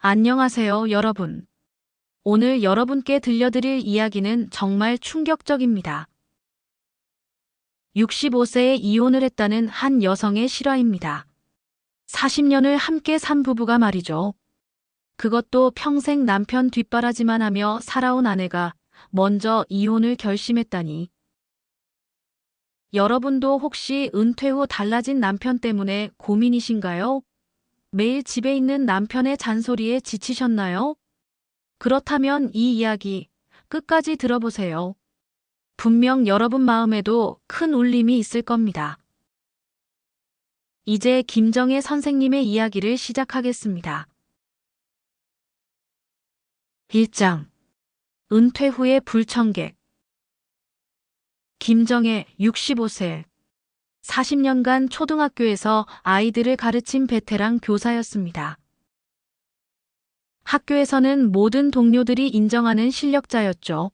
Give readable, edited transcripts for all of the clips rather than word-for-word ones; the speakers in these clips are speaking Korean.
안녕하세요, 여러분. 오늘 여러분께 들려드릴 이야기는 정말 충격적입니다. 65세에 이혼을 했다는 한 여성의 실화입니다. 40년을 함께 산 부부가 말이죠. 그것도 평생 남편 뒷바라지만 하며 살아온 아내가 먼저 이혼을 결심했다니. 여러분도 혹시 은퇴 후 달라진 남편 때문에 고민이신가요? 매일 집에 있는 남편의 잔소리에 지치셨나요? 그렇다면 이 이야기 끝까지 들어보세요. 분명 여러분 마음에도 큰 울림이 있을 겁니다. 이제 김정혜 선생님의 이야기를 시작하겠습니다. 1장. 은퇴 후의 불청객. 김정혜 65세. 40년간 초등학교에서 아이들을 가르친 베테랑 교사였습니다. 학교에서는 모든 동료들이 인정하는 실력자였죠.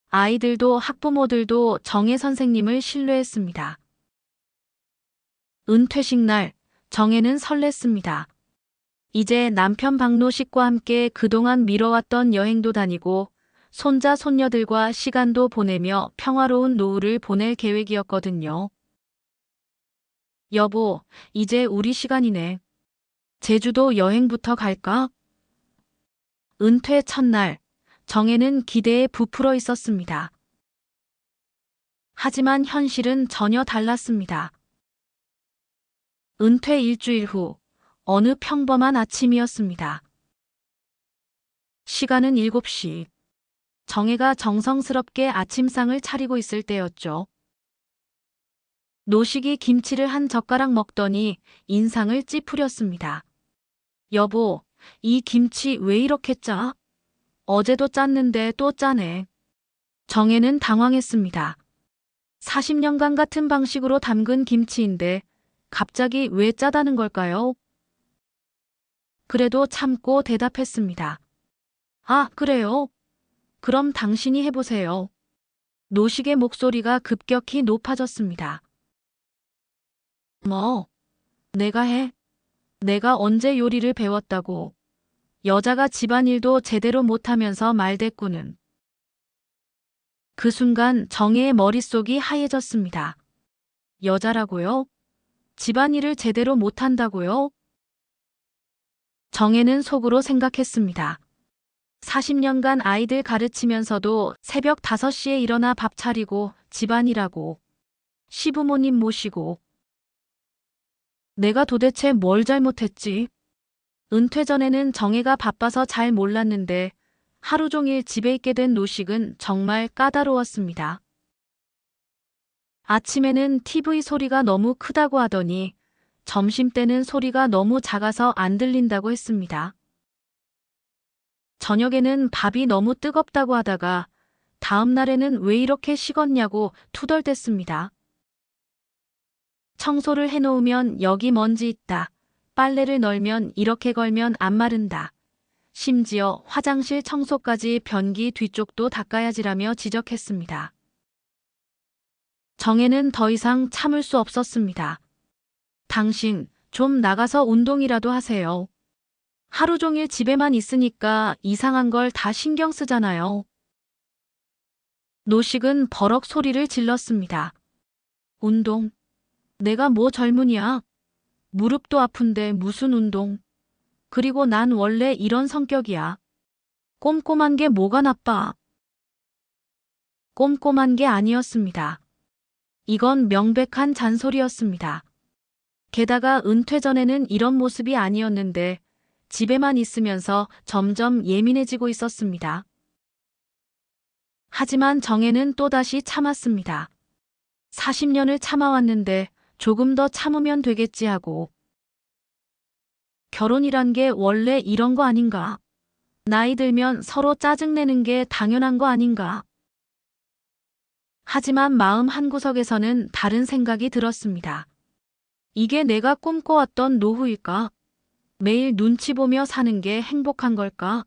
아이들도 학부모들도 정혜 선생님을 신뢰했습니다. 은퇴식 날, 정혜는 설렜습니다. 이제 남편 박노식과 함께 그동안 미뤄왔던 여행도 다니고 손자 손녀들과 시간도 보내며 평화로운 노후를 보낼 계획이었거든요. 여보, 이제 우리 시간이네. 제주도 여행부터 갈까? 은퇴 첫날, 정혜는 기대에 부풀어 있었습니다. 하지만 현실은 전혀 달랐습니다. 은퇴 일주일 후, 어느 평범한 아침이었습니다. 시간은 7시. 정혜가 정성스럽게 아침상을 차리고 있을 때였죠. 노식이 김치를 한 젓가락 먹더니 인상을 찌푸렸습니다. 여보, 이 김치 왜 이렇게 짜? 어제도 짰는데 또 짜네. 정혜는 당황했습니다. 40년간 같은 방식으로 담근 김치인데 갑자기 왜 짜다는 걸까요? 그래도 참고 대답했습니다. 아, 그래요? 그럼 당신이 해보세요. 노식의 목소리가 급격히 높아졌습니다. 뭐? 내가 해? 내가 언제 요리를 배웠다고? 여자가 집안일도 제대로 못하면서 말대꾸는. 그 순간 정혜의 머릿속이 하얘졌습니다. 여자라고요? 집안일을 제대로 못한다고요? 정혜는 속으로 생각했습니다. 40년간 아이들 가르치면서도 새벽 5시에 일어나 밥 차리고 집안일하고 시부모님 모시고 내가 도대체 뭘 잘못했지? 은퇴 전에는 정혜가 바빠서 잘 몰랐는데 하루 종일 집에 있게 된 노식은 정말 까다로웠습니다. 아침에는 TV 소리가 너무 크다고 하더니 점심때는 소리가 너무 작아서 안 들린다고 했습니다. 저녁에는 밥이 너무 뜨겁다고 하다가 다음 날에는 왜 이렇게 식었냐고 투덜댔습니다. 청소를 해놓으면 여기 먼지 있다. 빨래를 널면 이렇게 걸면 안 마른다. 심지어 화장실 청소까지 변기 뒤쪽도 닦아야지라며 지적했습니다. 정혜는 더 이상 참을 수 없었습니다. 당신, 좀 나가서 운동이라도 하세요. 하루 종일 집에만 있으니까 이상한 걸 다 신경 쓰잖아요. 노식은 버럭 소리를 질렀습니다. 운동? 내가 뭐 젊은이야? 무릎도 아픈데 무슨 운동? 그리고 난 원래 이런 성격이야. 꼼꼼한 게 뭐가 나빠? 꼼꼼한 게 아니었습니다. 이건 명백한 잔소리였습니다. 게다가 은퇴 전에는 이런 모습이 아니었는데 집에만 있으면서 점점 예민해지고 있었습니다. 하지만 정혜는 또다시 참았습니다. 40년을 참아왔는데 조금 더 참으면 되겠지 하고. 결혼이란 게 원래 이런 거 아닌가? 나이 들면 서로 짜증내는 게 당연한 거 아닌가? 하지만 마음 한구석에서는 다른 생각이 들었습니다. 이게 내가 꿈꿔왔던 노후일까? 매일 눈치 보며 사는 게 행복한 걸까?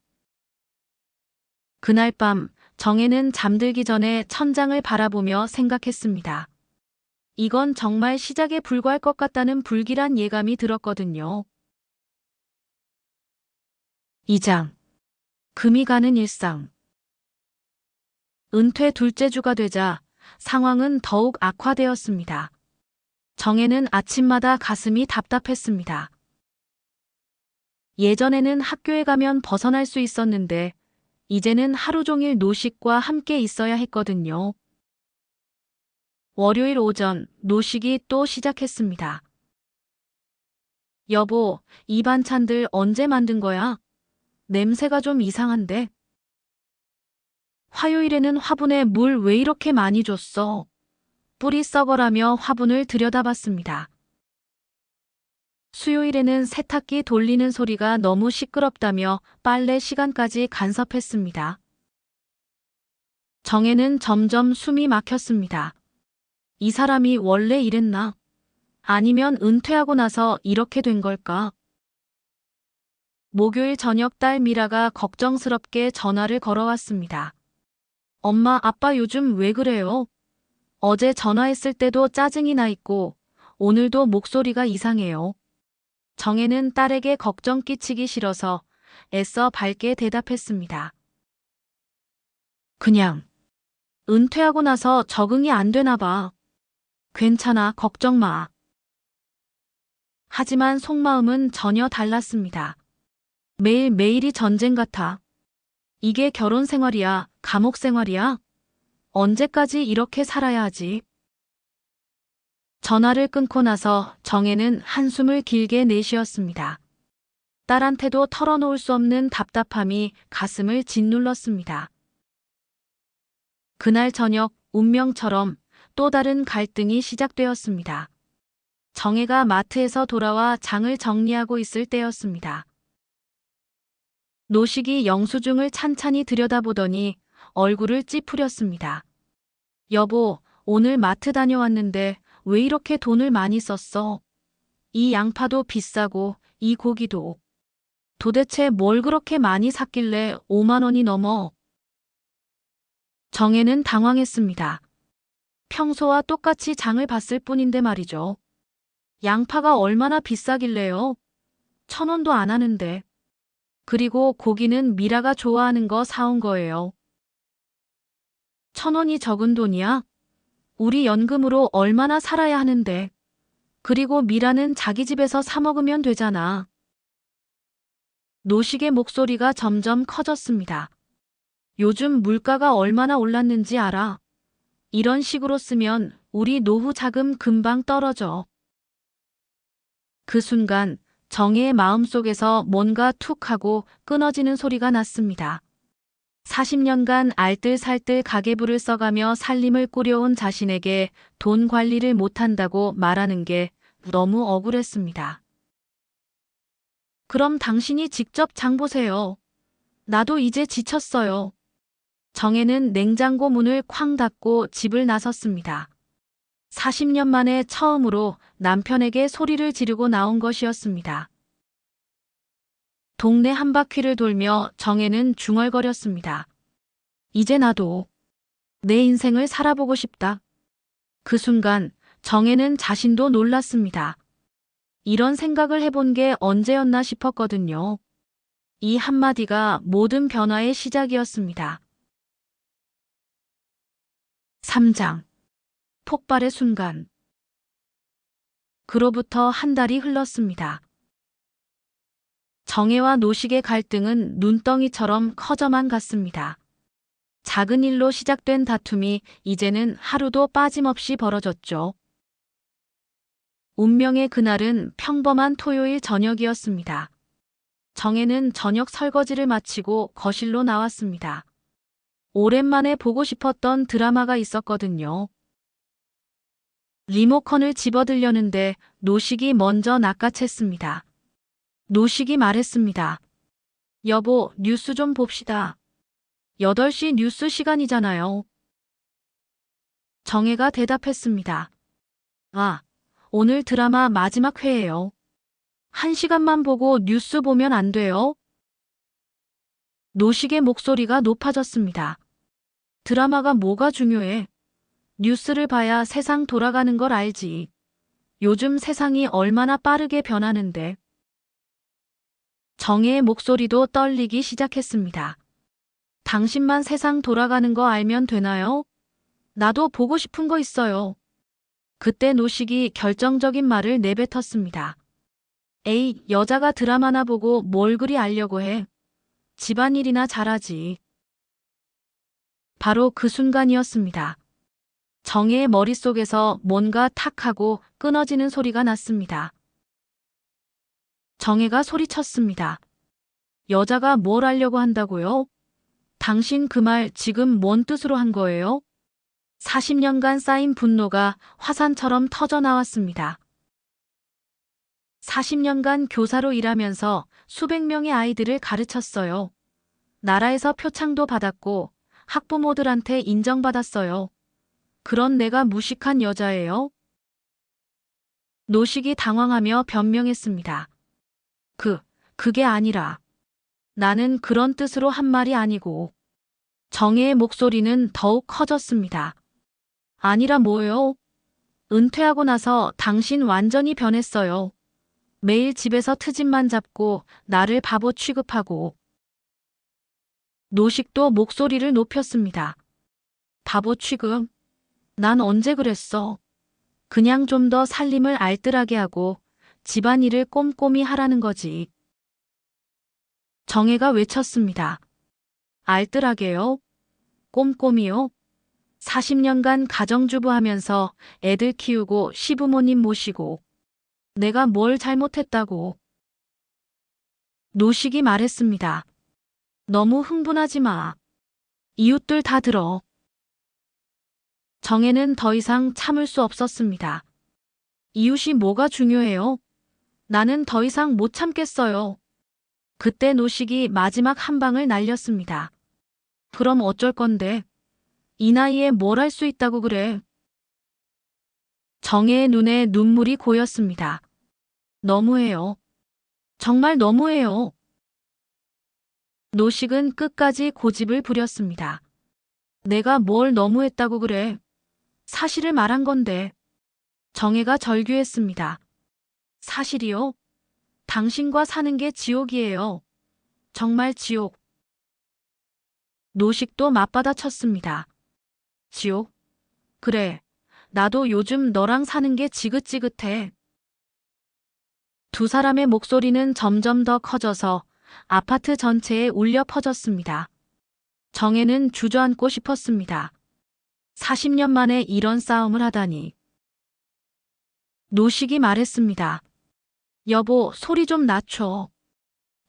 그날 밤 정혜는 잠들기 전에 천장을 바라보며 생각했습니다. 이건 정말 시작에 불과할 것 같다는 불길한 예감이 들었거든요. 2장. 금이 가는 일상. 은퇴 둘째 주가 되자 상황은 더욱 악화되었습니다. 정혜는 아침마다 가슴이 답답했습니다. 예전에는 학교에 가면 벗어날 수 있었는데 이제는 하루 종일 노식과 함께 있어야 했거든요. 월요일 오전 노식이 또 시작했습니다. 여보, 이 반찬들 언제 만든 거야? 냄새가 좀 이상한데? 화요일에는 화분에 물 왜 이렇게 많이 줬어? 뿌리 썩어라며 화분을 들여다봤습니다. 수요일에는 세탁기 돌리는 소리가 너무 시끄럽다며 빨래 시간까지 간섭했습니다. 정혜는 점점 숨이 막혔습니다. 이 사람이 원래 이랬나? 아니면 은퇴하고 나서 이렇게 된 걸까? 목요일 저녁 딸 미라가 걱정스럽게 전화를 걸어왔습니다. 엄마, 아빠 요즘 왜 그래요? 어제 전화했을 때도 짜증이 나 있고 오늘도 목소리가 이상해요. 정혜는 딸에게 걱정 끼치기 싫어서 애써 밝게 대답했습니다. 그냥 은퇴하고 나서 적응이 안 되나 봐. 괜찮아, 걱정 마. 하지만 속마음은 전혀 달랐습니다. 매일매일이 전쟁 같아. 이게 결혼 생활이야, 감옥 생활이야? 언제까지 이렇게 살아야 하지? 전화를 끊고 나서 정혜는 한숨을 길게 내쉬었습니다. 딸한테도 털어놓을 수 없는 답답함이 가슴을 짓눌렀습니다. 그날 저녁 운명처럼 또 다른 갈등이 시작되었습니다. 정혜가 마트에서 돌아와 장을 정리하고 있을 때였습니다. 노식이 영수증을 찬찬히 들여다보더니 얼굴을 찌푸렸습니다. 여보, 오늘 마트 다녀왔는데 왜 이렇게 돈을 많이 썼어? 이 양파도 비싸고 이 고기도. 도대체 뭘 그렇게 많이 샀길래 5만 원이 넘어? 정혜는 당황했습니다. 평소와 똑같이 장을 봤을 뿐인데 말이죠. 양파가 얼마나 비싸길래요? 1,000원도 안 하는데. 그리고 고기는 미라가 좋아하는 거 사온 거예요. 1,000원이 적은 돈이야? 우리 연금으로 얼마나 살아야 하는데. 그리고 미라는 자기 집에서 사 먹으면 되잖아. 노식의 목소리가 점점 커졌습니다. 요즘 물가가 얼마나 올랐는지 알아? 이런 식으로 쓰면 우리 노후 자금 금방 떨어져. 그 순간 정혜의 마음속에서 뭔가 툭 하고 끊어지는 소리가 났습니다. 40년간 알뜰살뜰 가계부를 써가며 살림을 꾸려온 자신에게 돈 관리를 못한다고 말하는 게 너무 억울했습니다. 그럼 당신이 직접 장 보세요. 나도 이제 지쳤어요. 정혜는 냉장고 문을 쾅 닫고 집을 나섰습니다. 40년 만에 처음으로 남편에게 소리를 지르고 나온 것이었습니다. 동네 한 바퀴를 돌며 정혜는 중얼거렸습니다. 이제 나도 내 인생을 살아보고 싶다. 그 순간 정혜는 자신도 놀랐습니다. 이런 생각을 해본 게 언제였나 싶었거든요. 이 한마디가 모든 변화의 시작이었습니다. 3장. 폭발의 순간. 그로부터 한 달이 흘렀습니다. 정혜와 노식의 갈등은 눈덩이처럼 커져만 갔습니다. 작은 일로 시작된 다툼이 이제는 하루도 빠짐없이 벌어졌죠. 운명의 그날은 평범한 토요일 저녁이었습니다. 정혜는 저녁 설거지를 마치고 거실로 나왔습니다. 오랜만에 보고 싶었던 드라마가 있었거든요. 리모컨을 집어들려는데 노식이 먼저 낚아챘습니다. 노식이 말했습니다. 여보, 뉴스 좀 봅시다. 8시 뉴스 시간이잖아요. 정혜가 대답했습니다. 아, 오늘 드라마 마지막 회예요. 1시간만 보고 뉴스 보면 안 돼요? 노식의 목소리가 높아졌습니다. 드라마가 뭐가 중요해? 뉴스를 봐야 세상 돌아가는 걸 알지. 요즘 세상이 얼마나 빠르게 변하는데. 정혜의 목소리도 떨리기 시작했습니다. 당신만 세상 돌아가는 거 알면 되나요? 나도 보고 싶은 거 있어요. 그때 노식이 결정적인 말을 내뱉었습니다. 에이, 여자가 드라마나 보고 뭘 그리 알려고 해. 집안일이나 잘하지. 바로 그 순간이었습니다. 정혜의 머릿속에서 뭔가 탁 하고 끊어지는 소리가 났습니다. 정혜가 소리쳤습니다. 여자가 뭘 하려고 한다고요? 당신 그 말 지금 뭔 뜻으로 한 거예요? 40년간 쌓인 분노가 화산처럼 터져 나왔습니다. 40년간 교사로 일하면서 수백 명의 아이들을 가르쳤어요. 나라에서 표창도 받았고 학부모들한테 인정받았어요. 그런 내가 무식한 여자예요? 노식이 당황하며 변명했습니다. 그게 아니라 나는 그런 뜻으로 한 말이 아니고. 정혜의 목소리는 더욱 커졌습니다. 아니라 뭐예요? 은퇴하고 나서 당신 완전히 변했어요. 매일 집에서 트집만 잡고 나를 바보 취급하고. 노식도 목소리를 높였습니다. 바보 취급? 난 언제 그랬어? 그냥 좀 더 살림을 알뜰하게 하고 집안일을 꼼꼼히 하라는 거지. 정혜가 외쳤습니다. 알뜰하게요? 꼼꼼히요? 40년간 가정주부 하면서 애들 키우고 시부모님 모시고 내가 뭘 잘못했다고. 노식이 말했습니다. 너무 흥분하지 마. 이웃들 다 들어. 정혜는 더 이상 참을 수 없었습니다. 이웃이 뭐가 중요해요? 나는 더 이상 못 참겠어요. 그때 노식이 마지막 한 방을 날렸습니다. 그럼 어쩔 건데? 이 나이에 뭘 할 수 있다고 그래? 정혜의 눈에 눈물이 고였습니다. 너무해요. 정말 너무해요. 노식은 끝까지 고집을 부렸습니다. 내가 뭘 너무했다고 그래? 사실을 말한 건데. 정혜가 절규했습니다. 사실이요? 당신과 사는 게 지옥이에요. 정말 지옥. 노식도 맞받아쳤습니다. 지옥? 그래. 나도 요즘 너랑 사는 게 지긋지긋해. 두 사람의 목소리는 점점 더 커져서 아파트 전체에 울려 퍼졌습니다. 정혜는 주저앉고 싶었습니다. 40년 만에 이런 싸움을 하다니. 노식이 말했습니다. 여보, 소리 좀 낮춰.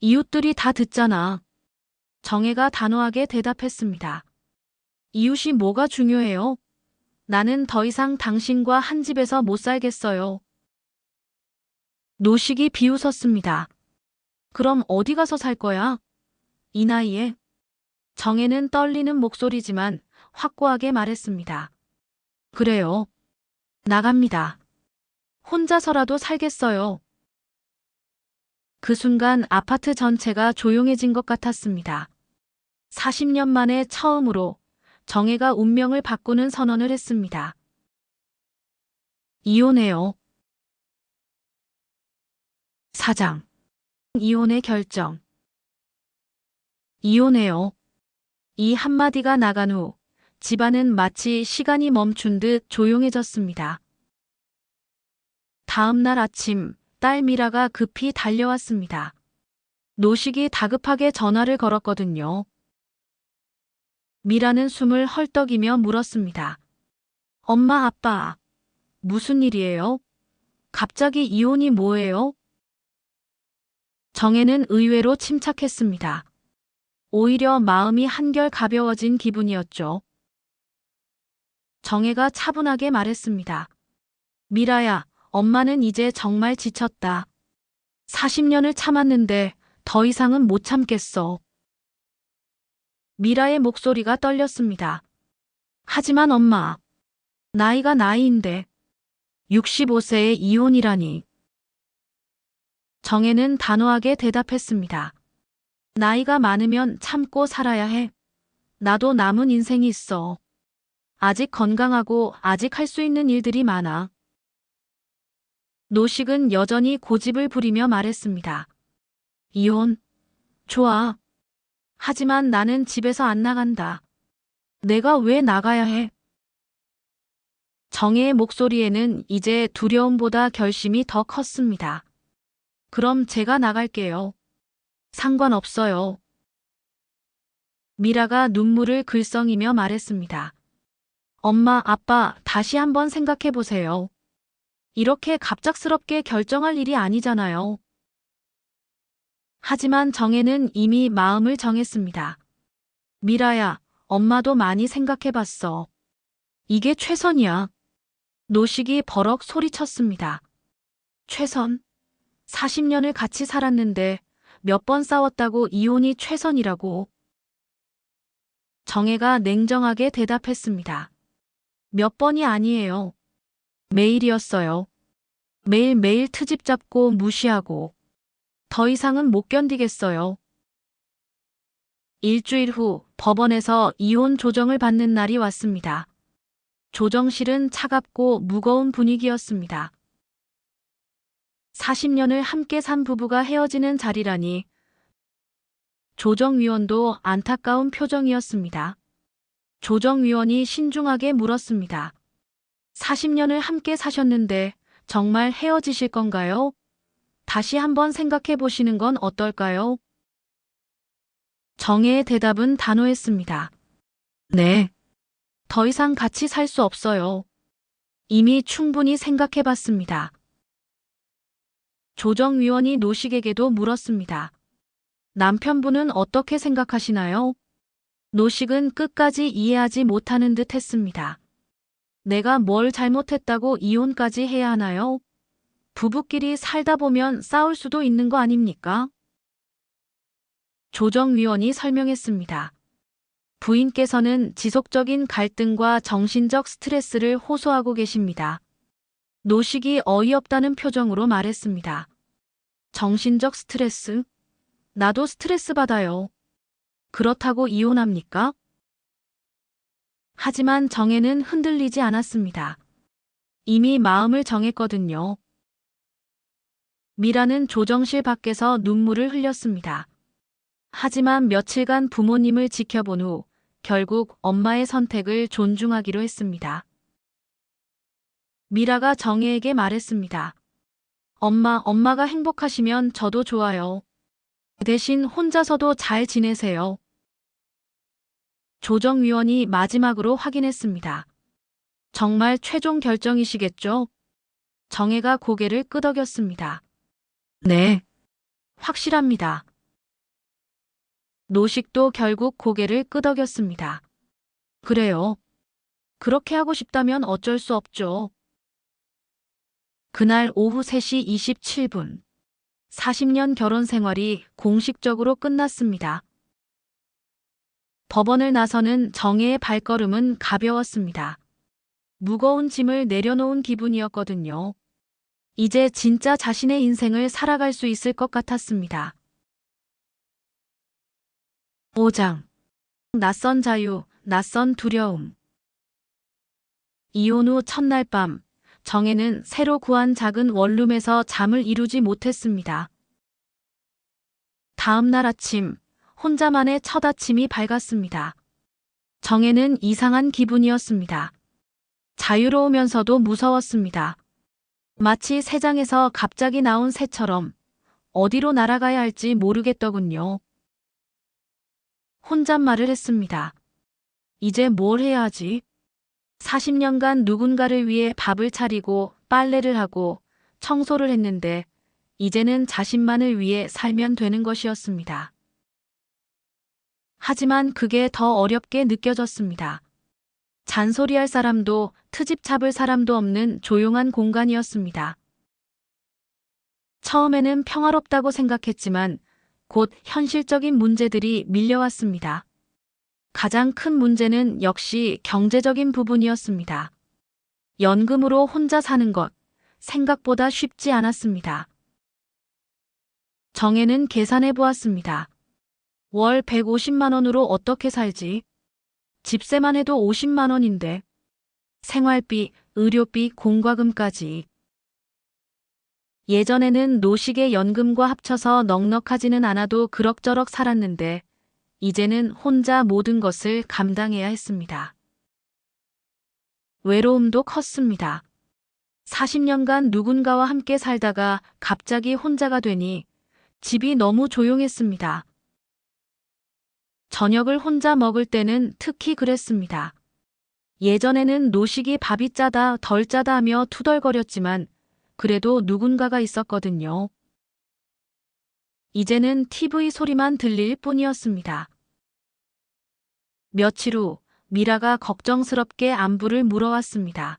이웃들이 다 듣잖아. 정혜가 단호하게 대답했습니다. 이웃이 뭐가 중요해요? 나는 더 이상 당신과 한 집에서 못 살겠어요. 노식이 비웃었습니다. 그럼 어디 가서 살 거야? 이 나이에? 정혜는 떨리는 목소리지만 확고하게 말했습니다. 그래요. 나갑니다. 혼자서라도 살겠어요. 그 순간 아파트 전체가 조용해진 것 같았습니다. 40년 만에 처음으로 정혜가 운명을 바꾸는 선언을 했습니다. 이혼해요. 사장. 이혼의 결정. 이혼해요. 이 한마디가 나간 후 집안은 마치 시간이 멈춘 듯 조용해졌습니다. 다음 날 아침 딸 미라가 급히 달려왔습니다. 노식이 다급하게 전화를 걸었거든요. 미라는 숨을 헐떡이며 물었습니다. 엄마, 아빠, 무슨 일이에요? 갑자기 이혼이 뭐예요? 정혜는 의외로 침착했습니다. 오히려 마음이 한결 가벼워진 기분이었죠. 정혜가 차분하게 말했습니다. 미라야, 엄마는 이제 정말 지쳤다. 40년을 참았는데 더 이상은 못 참겠어. 미라의 목소리가 떨렸습니다. 하지만 엄마, 나이가 나이인데 65세에 이혼이라니. 정혜는 단호하게 대답했습니다. 나이가 많으면 참고 살아야 해. 나도 남은 인생이 있어. 아직 건강하고 아직 할 수 있는 일들이 많아. 노식은 여전히 고집을 부리며 말했습니다. 이혼? 좋아. 하지만 나는 집에서 안 나간다. 내가 왜 나가야 해? 정혜의 목소리에는 이제 두려움보다 결심이 더 컸습니다. 그럼 제가 나갈게요. 상관없어요. 미라가 눈물을 글썽이며 말했습니다. 엄마, 아빠, 다시 한번 생각해 보세요. 이렇게 갑작스럽게 결정할 일이 아니잖아요. 하지만 정혜는 이미 마음을 정했습니다. 미라야, 엄마도 많이 생각해 봤어. 이게 최선이야. 노식이 버럭 소리쳤습니다. 최선? 40년을 같이 살았는데 몇 번 싸웠다고 이혼이 최선이라고. 정혜가 냉정하게 대답했습니다. 몇 번이 아니에요. 매일이었어요. 매일매일 트집 잡고 무시하고. 더 이상은 못 견디겠어요. 일주일 후 법원에서 이혼 조정을 받는 날이 왔습니다. 조정실은 차갑고 무거운 분위기였습니다. 40년을 함께 산 부부가 헤어지는 자리라니. 조정위원도 안타까운 표정이었습니다. 조정위원이 신중하게 물었습니다. 40년을 함께 사셨는데 정말 헤어지실 건가요? 다시 한번 생각해 보시는 건 어떨까요? 정혜의 대답은 단호했습니다. 네. 더 이상 같이 살 수 없어요. 이미 충분히 생각해 봤습니다. 조정위원이 노식에게도 물었습니다. 남편분은 어떻게 생각하시나요? 노식은 끝까지 이해하지 못하는 듯 했습니다. 내가 뭘 잘못했다고 이혼까지 해야 하나요? 부부끼리 살다 보면 싸울 수도 있는 거 아닙니까? 조정위원이 설명했습니다. 부인께서는 지속적인 갈등과 정신적 스트레스를 호소하고 계십니다. 노식이 어이없다는 표정으로 말했습니다. 정신적 스트레스? 나도 스트레스 받아요. 그렇다고 이혼합니까? 하지만 정혜는 흔들리지 않았습니다. 이미 마음을 정했거든요. 미라는 조정실 밖에서 눈물을 흘렸습니다. 하지만 며칠간 부모님을 지켜본 후 결국 엄마의 선택을 존중하기로 했습니다. 미라가 정혜에게 말했습니다. 엄마가 행복하시면 저도 좋아요. 대신 혼자서도 잘 지내세요. 조정위원이 마지막으로 확인했습니다. 정말 최종 결정이시겠죠? 정혜가 고개를 끄덕였습니다. 네, 확실합니다. 노식도 결국 고개를 끄덕였습니다. 그래요. 그렇게 하고 싶다면 어쩔 수 없죠. 그날 오후 3시 27분. 40년 결혼 생활이 공식적으로 끝났습니다. 법원을 나서는 정혜의 발걸음은 가벼웠습니다. 무거운 짐을 내려놓은 기분이었거든요. 이제 진짜 자신의 인생을 살아갈 수 있을 것 같았습니다. 5장. 낯선 자유, 낯선 두려움. 이혼 후 첫날 밤, 정혜는 새로 구한 작은 원룸에서 잠을 이루지 못했습니다. 다음 날 아침, 혼자만의 첫 아침이 밝았습니다. 정혜는 이상한 기분이었습니다. 자유로우면서도 무서웠습니다. 마치 새장에서 갑자기 나온 새처럼 어디로 날아가야 할지 모르겠더군요. 혼잣말을 했습니다. 이제 뭘 해야 하지? 40년간 누군가를 위해 밥을 차리고 빨래를 하고 청소를 했는데 이제는 자신만을 위해 살면 되는 것이었습니다. 하지만 그게 더 어렵게 느껴졌습니다. 잔소리할 사람도 트집 잡을 사람도 없는 조용한 공간이었습니다. 처음에는 평화롭다고 생각했지만 곧 현실적인 문제들이 밀려왔습니다. 가장 큰 문제는 역시 경제적인 부분이었습니다. 연금으로 혼자 사는 것, 생각보다 쉽지 않았습니다. 정혜는 계산해 보았습니다. 월 150만 원으로 어떻게 살지? 집세만 해도 50만 원인데. 생활비, 의료비, 공과금까지. 예전에는 노식의 연금과 합쳐서 넉넉하지는 않아도 그럭저럭 살았는데 이제는 혼자 모든 것을 감당해야 했습니다. 외로움도 컸습니다. 40년간 누군가와 함께 살다가 갑자기 혼자가 되니 집이 너무 조용했습니다. 저녁을 혼자 먹을 때는 특히 그랬습니다. 예전에는 노식이 밥이 짜다 덜 짜다 하며 투덜거렸지만 그래도 누군가가 있었거든요. 이제는 TV 소리만 들릴 뿐이었습니다. 며칠 후 미라가 걱정스럽게 안부를 물어왔습니다.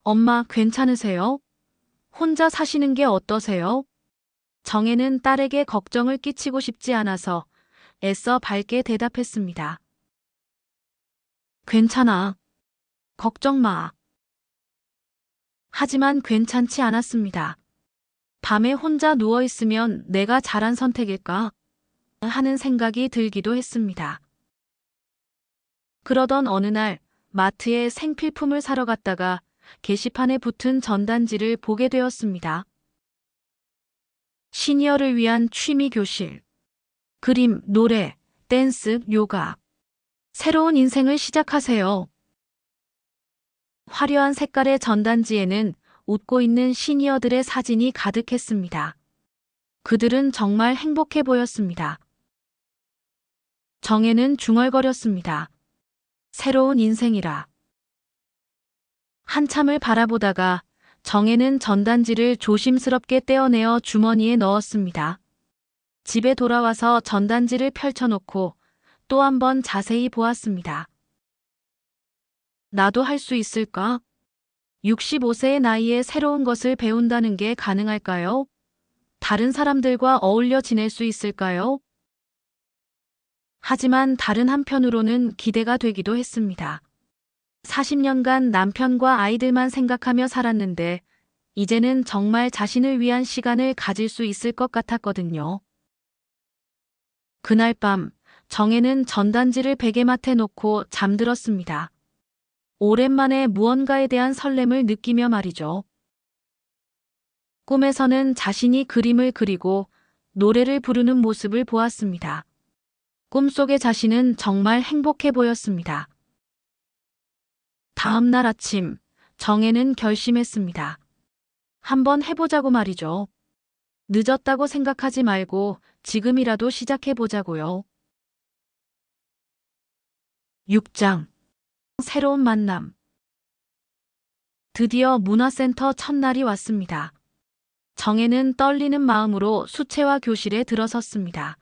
엄마 괜찮으세요? 혼자 사시는 게 어떠세요? 정혜는 딸에게 걱정을 끼치고 싶지 않아서 애써 밝게 대답했습니다. 괜찮아. 걱정 마. 하지만 괜찮지 않았습니다. 밤에 혼자 누워있으면 내가 잘한 선택일까? 하는 생각이 들기도 했습니다. 그러던 어느 날 마트에 생필품을 사러 갔다가 게시판에 붙은 전단지를 보게 되었습니다. 시니어를 위한 취미 교실. 그림, 노래, 댄스, 요가. 새로운 인생을 시작하세요. 화려한 색깔의 전단지에는 웃고 있는 시니어들의 사진이 가득했습니다. 그들은 정말 행복해 보였습니다. 정혜는 중얼거렸습니다. 새로운 인생이라. 한참을 바라보다가 정혜는 전단지를 조심스럽게 떼어내어 주머니에 넣었습니다. 집에 돌아와서 전단지를 펼쳐놓고 또 한 번 자세히 보았습니다. 나도 할 수 있을까? 65세의 나이에 새로운 것을 배운다는 게 가능할까요? 다른 사람들과 어울려 지낼 수 있을까요? 하지만 다른 한편으로는 기대가 되기도 했습니다. 40년간 남편과 아이들만 생각하며 살았는데 이제는 정말 자신을 위한 시간을 가질 수 있을 것 같았거든요. 그날 밤 정혜는 전단지를 베개맡에 놓고 잠들었습니다. 오랜만에 무언가에 대한 설렘을 느끼며 말이죠. 꿈에서는 자신이 그림을 그리고 노래를 부르는 모습을 보았습니다. 꿈속의 자신은 정말 행복해 보였습니다. 다음 날 아침, 정혜는 결심했습니다. 한번 해보자고 말이죠. 늦었다고 생각하지 말고 지금이라도 시작해보자고요. 6장. 새로운 만남. 드디어 문화센터 첫날이 왔습니다. 정혜는 떨리는 마음으로 수채화 교실에 들어섰습니다.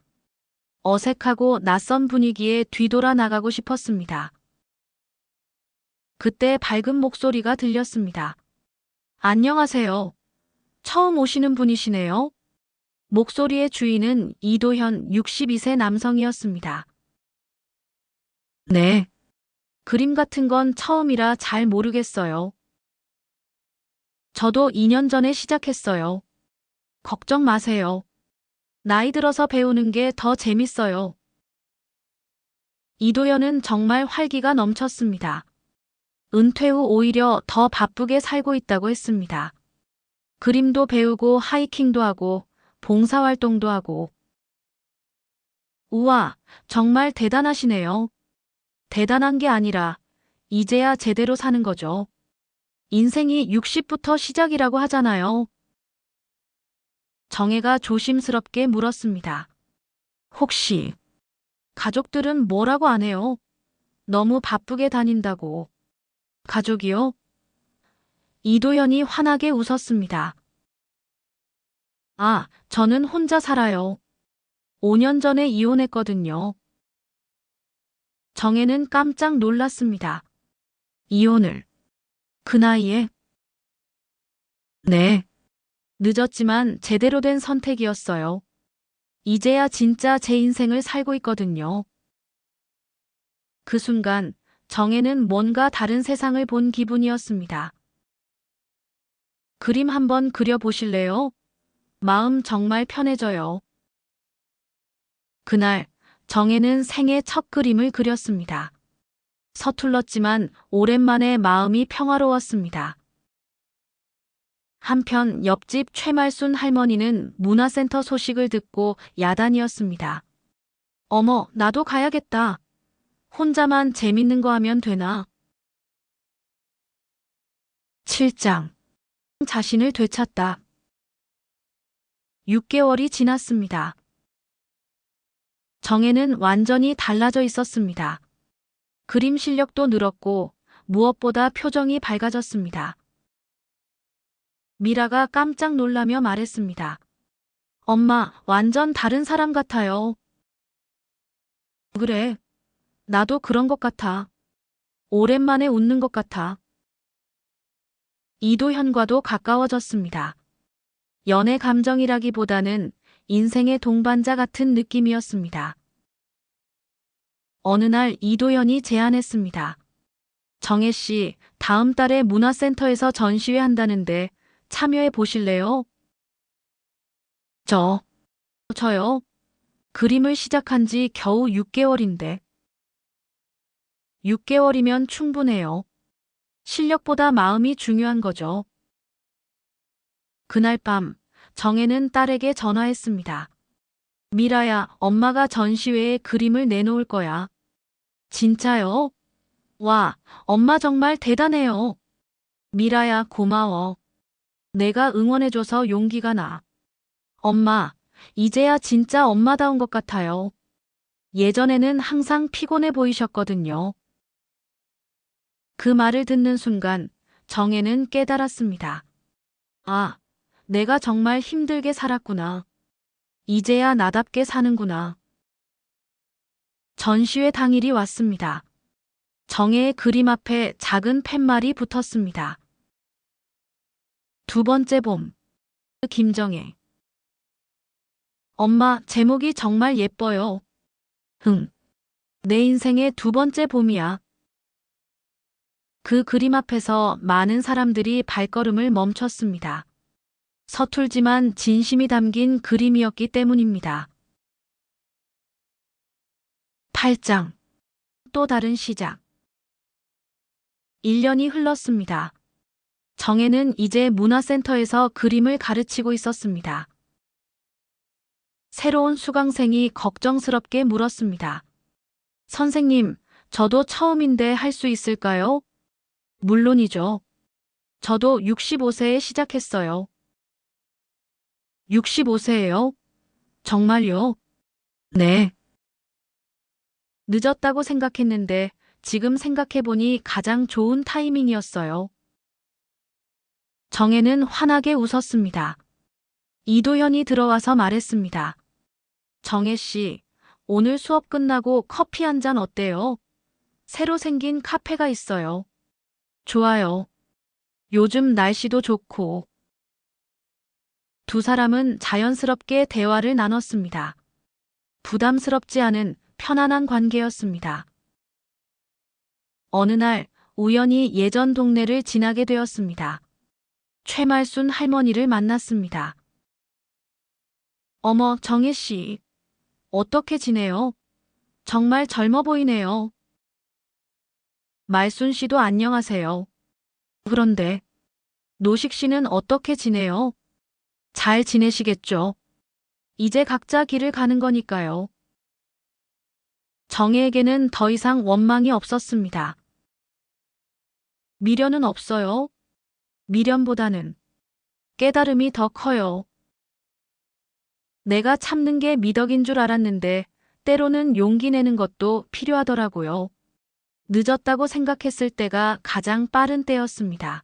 어색하고 낯선 분위기에 뒤돌아 나가고 싶었습니다. 그때 밝은 목소리가 들렸습니다. 안녕하세요. 처음 오시는 분이시네요. 목소리의 주인은 이도현 62세 남성이었습니다. 네. 그림 같은 건 처음이라 잘 모르겠어요. 저도 2년 전에 시작했어요. 걱정 마세요. 나이 들어서 배우는 게 더 재밌어요. 이도현은 정말 활기가 넘쳤습니다. 은퇴 후 오히려 더 바쁘게 살고 있다고 했습니다. 그림도 배우고 하이킹도 하고 봉사활동도 하고. 우와, 정말 대단하시네요. 대단한 게 아니라 이제야 제대로 사는 거죠. 인생이 60부터 시작이라고 하잖아요. 정혜가 조심스럽게 물었습니다. 혹시 가족들은 뭐라고 안 해요? 너무 바쁘게 다닌다고. 가족이요? 이도현이 환하게 웃었습니다. 아, 저는 혼자 살아요. 5년 전에 이혼했거든요. 정혜는 깜짝 놀랐습니다. 이혼을. 그 나이에? 네. 늦었지만 제대로 된 선택이었어요. 이제야 진짜 제 인생을 살고 있거든요. 그 순간 정혜는 뭔가 다른 세상을 본 기분이었습니다. 그림 한번 그려보실래요? 마음 정말 편해져요. 그날 정혜는 생애 첫 그림을 그렸습니다. 서툴렀지만 오랜만에 마음이 평화로웠습니다. 한편 옆집 최말순 할머니는 문화센터 소식을 듣고 야단이었습니다. 어머, 나도 가야겠다. 혼자만 재밌는 거 하면 되나? 7장. 자신을 되찾다. 6개월이 지났습니다. 정혜는 완전히 달라져 있었습니다. 그림 실력도 늘었고 무엇보다 표정이 밝아졌습니다. 미라가 깜짝 놀라며 말했습니다. 엄마, 완전 다른 사람 같아요. 그래, 나도 그런 것 같아. 오랜만에 웃는 것 같아. 이도현과도 가까워졌습니다. 연애 감정이라기보다는 인생의 동반자 같은 느낌이었습니다. 어느 날 이도현이 제안했습니다. 정혜 씨, 다음 달에 문화센터에서 전시회 한다는데 참여해 보실래요? 저요? 그림을 시작한 지 겨우 6개월인데. 6개월이면 충분해요. 실력보다 마음이 중요한 거죠. 그날 밤, 정혜는 딸에게 전화했습니다. 미라야, 엄마가 전시회에 그림을 내놓을 거야. 진짜요? 와, 엄마 정말 대단해요. 미라야, 고마워. 내가 응원해줘서 용기가 나. 엄마, 이제야 진짜 엄마다운 것 같아요. 예전에는 항상 피곤해 보이셨거든요. 그 말을 듣는 순간 정혜는 깨달았습니다. 아, 내가 정말 힘들게 살았구나. 이제야 나답게 사는구나. 전시회 당일이 왔습니다. 정혜의 그림 앞에 작은 팻말이 붙었습니다. 두 번째 봄. 김정혜. 엄마, 제목이 정말 예뻐요. 내 인생의 두 번째 봄이야. 그 그림 앞에서 많은 사람들이 발걸음을 멈췄습니다. 서툴지만 진심이 담긴 그림이었기 때문입니다. 8장. 또 다른 시작. 1년이 흘렀습니다. 정혜는 이제 문화센터에서 그림을 가르치고 있었습니다. 새로운 수강생이 걱정스럽게 물었습니다. 선생님, 저도 처음인데 할 수 있을까요? 물론이죠. 저도 65세에 시작했어요. 65세예요? 정말요? 네. 늦었다고 생각했는데 지금 생각해보니 가장 좋은 타이밍이었어요. 정혜는 환하게 웃었습니다. 이도현이 들어와서 말했습니다. 정혜 씨, 오늘 수업 끝나고 커피 한 잔 어때요? 새로 생긴 카페가 있어요. 좋아요. 요즘 날씨도 좋고. 두 사람은 자연스럽게 대화를 나눴습니다. 부담스럽지 않은 편안한 관계였습니다. 어느 날 우연히 예전 동네를 지나게 되었습니다. 최말순 할머니를 만났습니다. 어머, 정혜 씨. 어떻게 지내요? 정말 젊어 보이네요. 말순 씨도 안녕하세요. 그런데 노식 씨는 어떻게 지내요? 잘 지내시겠죠? 이제 각자 길을 가는 거니까요. 정혜에게는 더 이상 원망이 없었습니다. 미련은 없어요. 미련보다는 깨달음이 더 커요. 내가 참는 게 미덕인 줄 알았는데 때로는 용기 내는 것도 필요하더라고요. 늦었다고 생각했을 때가 가장 빠른 때였습니다.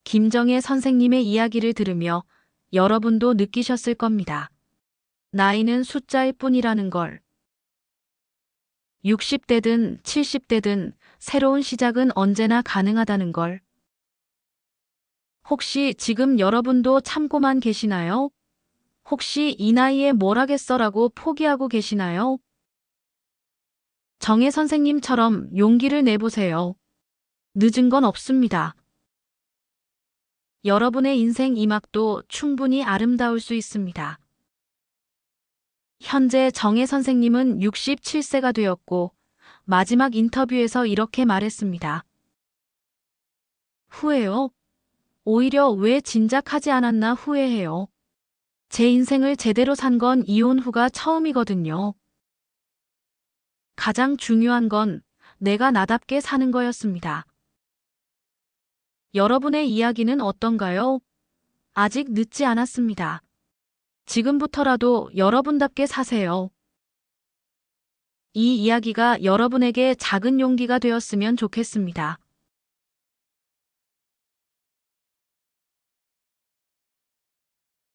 김정혜 선생님의 이야기를 들으며 여러분도 느끼셨을 겁니다. 나이는 숫자일 뿐이라는 걸. 60대든 70대든 새로운 시작은 언제나 가능하다는 걸. 혹시 지금 여러분도 참고만 계시나요? 혹시 이 나이에 뭘 하겠어라고 포기하고 계시나요? 정혜 선생님처럼 용기를 내보세요. 늦은 건 없습니다. 여러분의 인생 이막도 충분히 아름다울 수 있습니다. 현재 정혜 선생님은 67세가 되었고 마지막 인터뷰에서 이렇게 말했습니다. 후회요? 오히려 왜 진작하지 않았나 후회해요. 제 인생을 제대로 산 건 이혼 후가 처음이거든요. 가장 중요한 건 내가 나답게 사는 거였습니다. 여러분의 이야기는 어떤가요? 아직 늦지 않았습니다. 지금부터라도 여러분답게 사세요. 이 이야기가 여러분에게 작은 용기가 되었으면 좋겠습니다.